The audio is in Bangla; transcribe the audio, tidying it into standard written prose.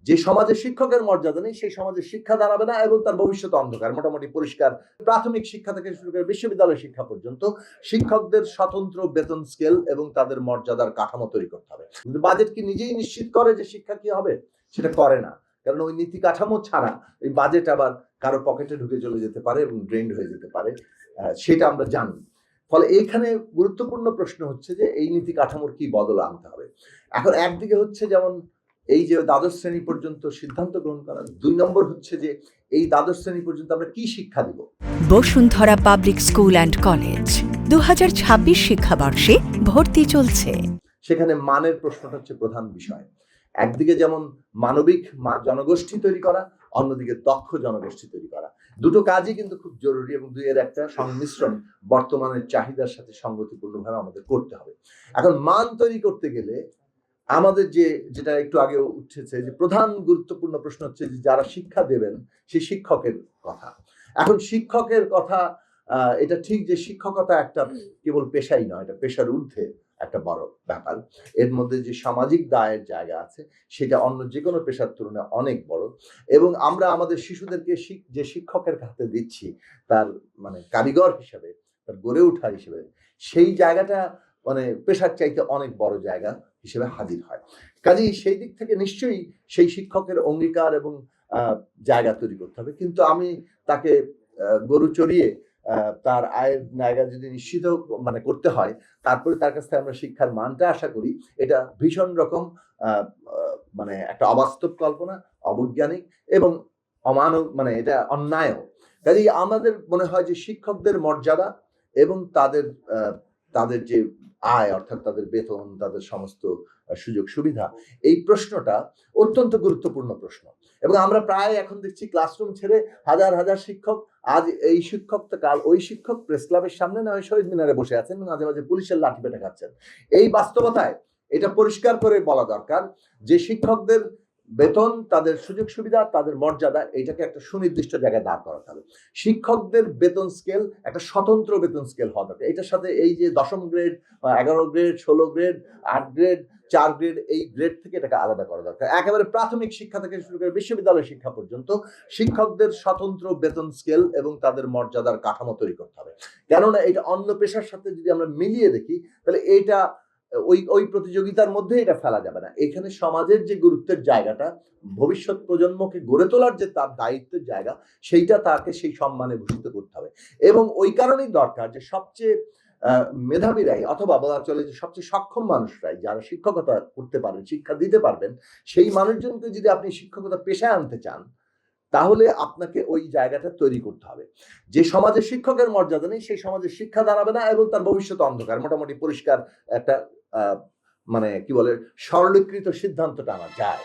যে সমাজে শিক্ষকের মর্যাদা নেই সেই সমাজে শিক্ষা দাঁড়াবে না এবং তার ভবিষ্যৎ অন্ধকার। মোটামুটি পরিষ্কার। প্রাথমিক শিক্ষা থেকে শুরু করে বিশ্ববিদ্যালয় শিক্ষা পর্যন্ত শিক্ষকদের স্বতন্ত্র বেতন স্কেল এবং তাদের মর্যাদার কাঠামো তৈরি করতে হবে। কিন্তু বাজেট কি নিজেই নিশ্চিত করে যে শিক্ষা কি হবে? সেটা করে না। কারণ ওই নীতি কাঠামো ছাড়া এই বাজেট আবার কারো পকেটে ঢুকে চলে যেতে পারে এবং ড্রেন্ড হয়ে যেতে পারে, সেটা আমরা জানি। ফলে এইখানে গুরুত্বপূর্ণ প্রশ্ন হচ্ছে যে এই নীতি কাঠামোর কি বদল আনতে হবে। এখন একদিকে হচ্ছে যেমন এই যে দ্বাদশ শ্রেণী পর্যন্ত সিদ্ধান্ত গ্রহণ করা, ২ নম্বর হচ্ছে যে এই দ্বাদশ শ্রেণী পর্যন্ত আমরা কি শিক্ষা দিব। Bashundhara public school and college ২০২৬ শিক্ষাবর্ষে ভর্তি চলছে। সেখানে মানের প্রশ্নটা হচ্ছে প্রধান বিষয়। একদিকে যেমন মানবিক জনগোষ্ঠী তৈরি করা, অন্যদিকে দক্ষ জনগোষ্ঠী তৈরি করা। দুটো কাজই কিন্তু খুব জরুরি এবং দুইয়ের একটা সংমিশ্রণ বর্তমানের চাহিদার সাথে সঙ্গতিপূর্ণভাবে আমাদের করতে হবে। এখন মান তৈরি করতে গেলে আমাদের যেটা একটু আগে উঠেছে যে প্রধান গুরুত্বপূর্ণ প্রশ্ন হচ্ছে যে যারা শিক্ষা দেবেন সেই শিক্ষকের কথা। এখন শিক্ষকের কথা, এটা ঠিক যে শিক্ষকতা একটা কেবল পেশাই নয়, এটা পেশার ঊর্ধ্বে একটা বড় ব্যাপার। এর মধ্যে যে সামাজিক দায়ের জায়গা আছে সেটা অন্য যে কোনো পেশার তুলনায় অনেক বড়। এবং আমরা আমাদের শিশুদেরকে যে শিক্ষকের হাতে দিচ্ছি তার মানে কারিগর হিসাবে, তার গড়ে ওঠা হিসেবে, সেই জায়গাটা মানে পেশার চাইতে অনেক বড় জায়গা হিসেবে হাজির হয়। কাজেই সেই দিক থেকে নিশ্চয়ই সেই শিক্ষকের অঙ্গীকার এবং জায়গা তৈরি করতে হবে। কিন্তু আমি তাকে গরু চড়িয়ে তার আয়ের জায়গা যদি নিশ্চিত মানে করতে হয়, তারপরে তার কাছ থেকে আমরা শিক্ষার মানটা আশা করি, এটা ভীষণ রকম মানে একটা অবাস্তব কল্পনা, অবৈজ্ঞানিক এবং অমানব, মানে এটা অন্যায়ও। কাজেই আমাদের মনে হয় যে শিক্ষকদের মর্যাদা এবং তাদের যে আয়, অর্থাৎ তাদের বেতন, তাদের সমস্ত সুযোগ সুবিধা, এই প্রশ্নটা অত্যন্ত গুরুত্বপূর্ণ প্রশ্ন। এবং আমরা প্রায় এখন দেখছি ক্লাসরুম ছেড়ে হাজার হাজার শিক্ষক, আজ এই শিক্ষক তো কাল ওই শিক্ষক প্রেস ক্লাবের সামনে না ওই শহীদ মিনারে বসে আছেন, মাঝে মাঝে পুলিশের লাঠি পেটা খাচ্ছেন। এই বাস্তবতায় এটা পরিষ্কার করে বলা দরকার যে শিক্ষকদের বেতন, তাদের সুযোগ সুবিধা, তাদের মর্যাদা, এইটাকে একটা সুনির্দিষ্ট জায়গায় দাঁড় করাতে হবে। শিক্ষকদের বেতন স্কেল একটা স্বতন্ত্র বেতন স্কেল হওয়া দরকার। এটার সাথে এই যে ১০ম grade, ১১ grade, ১৬ grade, ৮ grade, ৪ grade, এই গ্রেড থেকে এটাকে আলাদা করা দরকার। একেবারে প্রাথমিক শিক্ষা থেকে শুরু করে বিশ্ববিদ্যালয় শিক্ষা পর্যন্ত শিক্ষকদের স্বতন্ত্র বেতন স্কেল এবং তাদের মর্যাদার কাঠামো তৈরি করতে হবে। কেননা এটা অন্য পেশার সাথে যদি আমরা মিলিয়ে দেখি তাহলে এটা ওই প্রতিযোগিতার মধ্যে এটা ফেলা যাবে না। এখানে সমাজের যে গুরুত্বের জায়গাটা, ভবিষ্যৎ প্রজন্মকে গড়ে তোলার যে তার দায়িত্বের জায়গা, সেইটা তাকে সেই সম্মানে ভূষিত করতে হবে। এবং ওই কারণেই দরকার যে সবচেয়ে মেধাবীরাই, অথবা বলা চলে যে সবচেয়ে সক্ষম মানুষরাই যারা শিক্ষকতা করতে পারেন, শিক্ষা দিতে পারবেন, সেই মানুষজনকে যদি আপনি শিক্ষকতা পেশায় আনতে চান, তাহলে আপনাকে ওই জায়গাটা তৈরি করতে হবে। যে সমাজে শিক্ষকের মর্যাদা নেই সেই সমাজে শিক্ষা দাঁড়াবে না এবং তার ভবিষ্যৎ অন্ধকার। মোটামুটি পরিষ্কার একটা মানে কি বলে সরলীকৃত সিদ্ধান্তটা আনা যায়।